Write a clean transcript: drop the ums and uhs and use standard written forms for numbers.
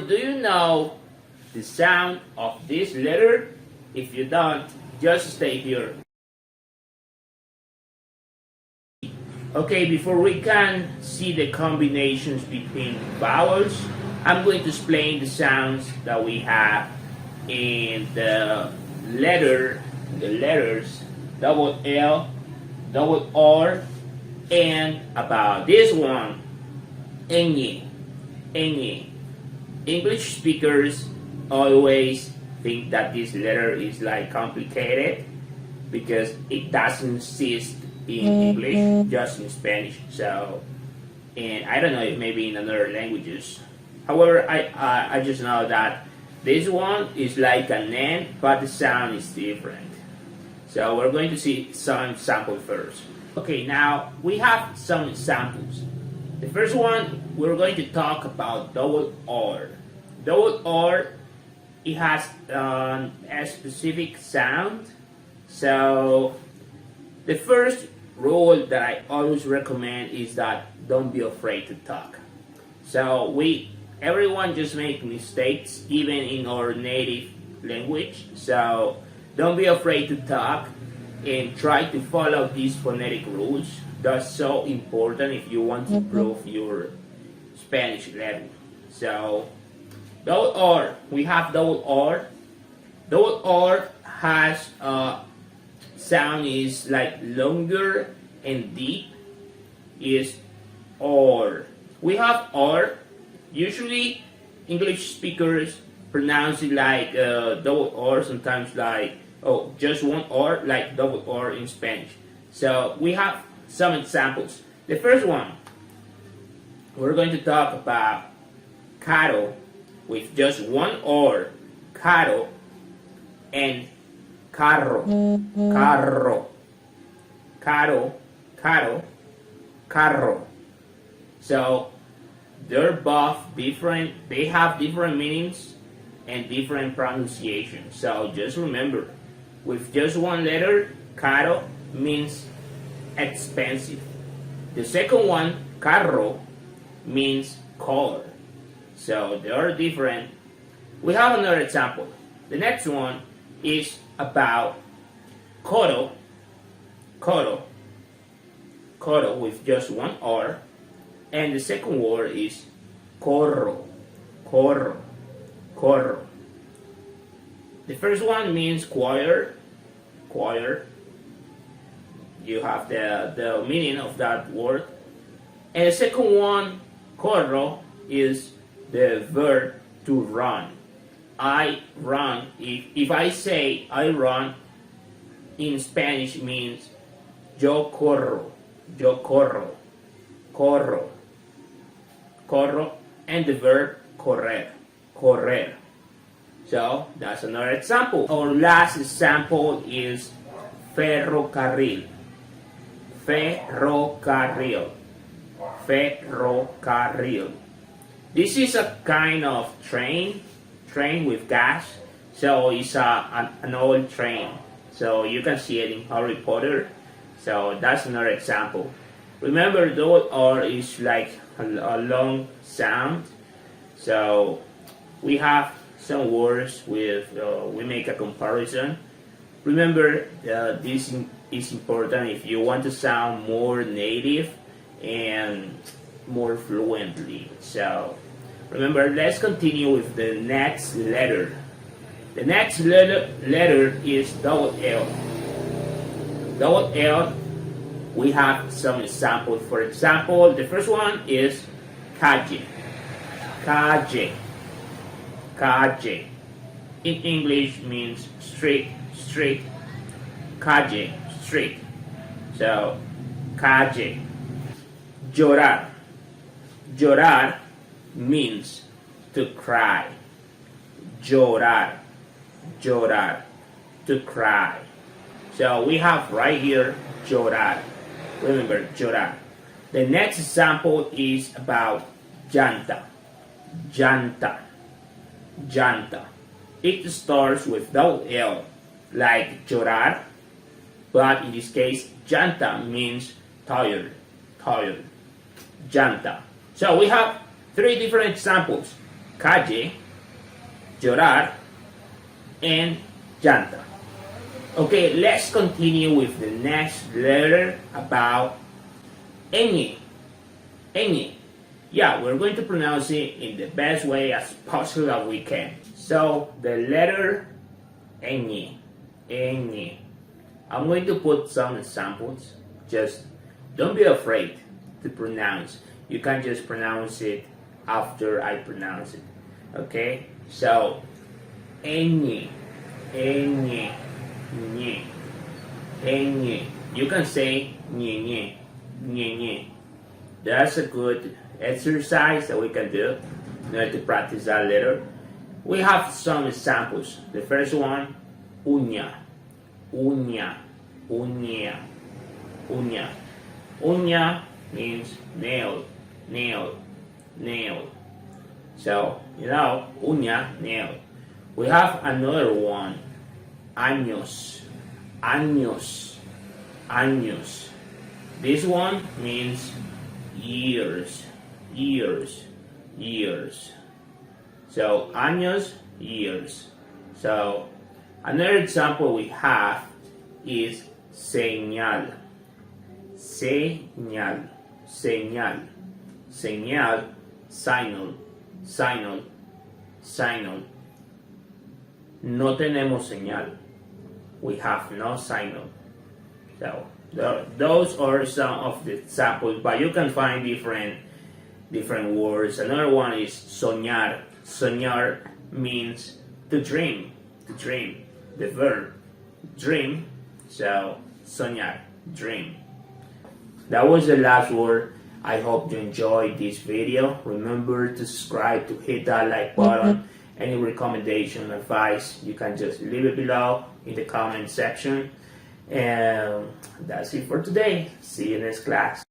do you know the sound of this letter? If you don't, just stay here. Okay, before we can see the combinations between vowels, I'm going to explain the sounds that we have in the letters double L, double R, and about this one, ñ. English speakers always think that this letter is like complicated because it doesn't exist in English, just in Spanish. So, and I don't know if maybe in other languages. However, I just know that this one is like an N, but the sound is different. So we're going to see some examples first. Okay, now we have some examples. The first one, we're going to talk about double R. Double R, it has a specific sound. So the first rule that I always recommend is that don't be afraid to talk. So everyone just make mistakes even in our native language. So don't be afraid to talk and try to follow these phonetic rules. That's so important if you want to improve your Spanish level. So double R, we have double R. Double R has sound is like longer and deep, is R. We have R. Usually English speakers pronounce it like double R, sometimes like just one R, like double R in Spanish. So we have some examples. The first one, we're going to talk about carro with just one R, carro, and carro, carro. So they're both different. They have different meanings and different pronunciations. So just remember, with just one letter, caro means expensive. The second one, carro, means car. So they are different. We have another example. The next one is about coro with just one R. And the second word is corro. The first one means choir. You have the meaning of that word. And the second one, corro, is the verb to run. I run. If I say I run, in Spanish means yo corro, and the verb correr. So that's another example. Our last example is ferrocarril. This is a kind of train with gas. So it's an old train. So you can see it in Harry Potter. So that's another example. Remember, double R is like a long sound. So we have some words with, we make a comparison. Remember, this is important if you want to sound more native and more fluently. So remember, let's continue with the next letter. The next letter is double L. Double L, we have some examples. For example, the first one is calle. In English means street. Calle, street. So, calle. Llorar means to cry. Llorar, to cry. So we have right here llorar. Remember, llorar. The next example is about llanta. It starts with double L, like llorar, but in this case, llanta means tired. Llanta. So we have three different examples. calle, llorar, and llanta. Okay, let's continue with the next letter about ñ. ñ. Yeah, we're going to pronounce it in the best way as possible that we can. So, the letter ñ. ñ. I'm going to put some examples. Just don't be afraid to pronounce. You can just pronounce it after I pronounce it. Okay? So, ñ. ñ. ñ. ñ. You can say ñ. ñ. That's a good exercise that we can do in order to practice that letter. We have some examples. The first one, uña, uña, uña, uña. Uña means nail, nail, nail. So, uña, nail. We have another one, años, años, años. This one means years, years, years. So, años, years. So, another example we have is señal, señal, señal, señal, signal, signal, signal. No tenemos señal. We have no signal. So, those are some of the examples, but you can find different words. Another one is soñar. Soñar means to dream, to dream. The verb dream. So soñar, dream. That was the last word. I hope you enjoyed this video. Remember to subscribe, to hit that like button. Any recommendation, advice, you can just leave it below in the comment section. And that's it for today. See you next class.